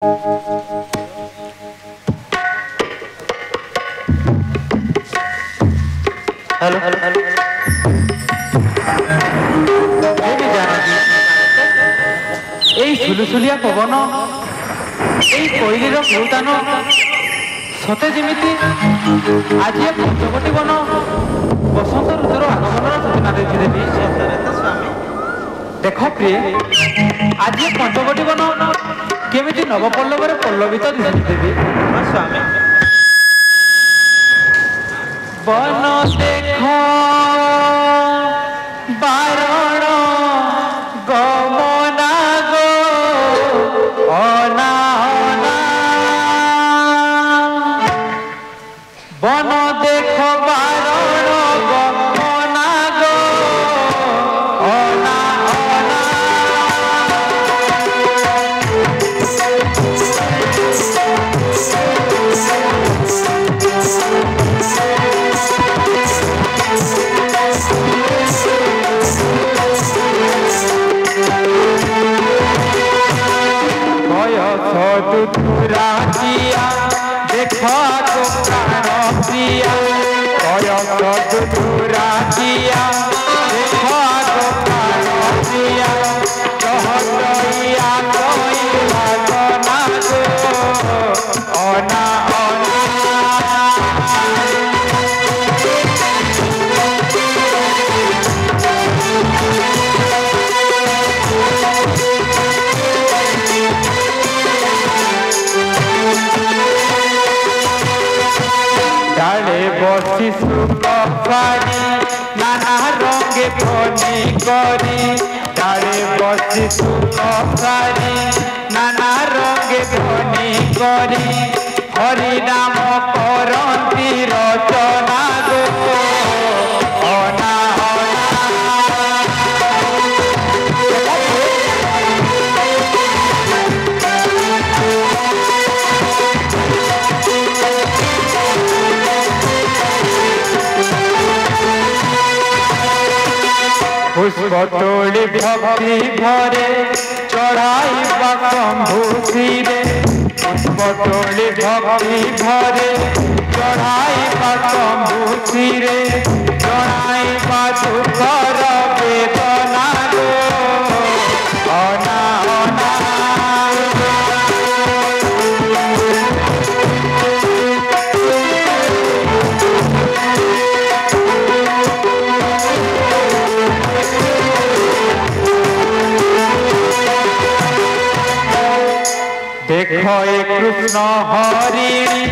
Hello hello hello এই সুলুসুলিয়া পবন এই কোইলির কুতান সতে যেমিতি আজ পঞ্চবটী বন বসন্ত ঋতুর আগমনর সূচনা দেছি দেবী। দেখ প্রিয়ে আজ পঞ্চবটী বন কেমিতি নবপল্লবরে পল্লবিত দিশি দেবী। স্বামী বন দেখ বারণ গমনা গো অনা অনা বন দেখ বারণ গমনা গো অনা অনা দুরাজিয়া দেখা তো প্রাণ প্রিয়া কয়ক দুরাজিয়া দেখা তো প্রাণ প্রিয়া কহতইয়া কইলা না গো অনা অনা ডালে বসি সুপারি নানা রঙে ফনি করি ডালে বসি সুপারি নানা রঙে ফনি করি হরি নাম করন্তি রচনা গো অনা অনা पुष्प तोड़ी भक्ति भरे चढ़ाइबा शंभु सिरे पुष्प तोड़ी भक्ति भरे चढ़ाइबा शंभु सिरे जणाइबा दुखर वेदना गो अना अना देखो एक कृष्ण हरिणी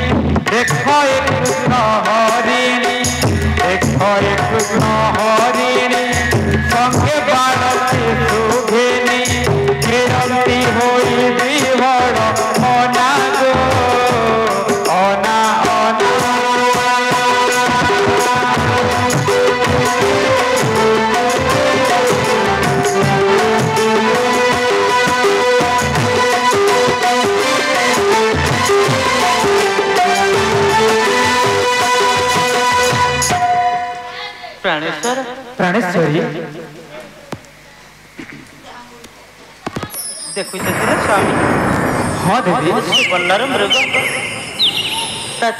देखो एक कृष्ण हरिणी देखो एक कृष्ण हरिणी संगे बाणती सुघिनी किरंती होई विहर अना गो अना अना प्राणेश्वर प्राणेश्वरी देखु स्वामी हाँ देवी बल्लार मृग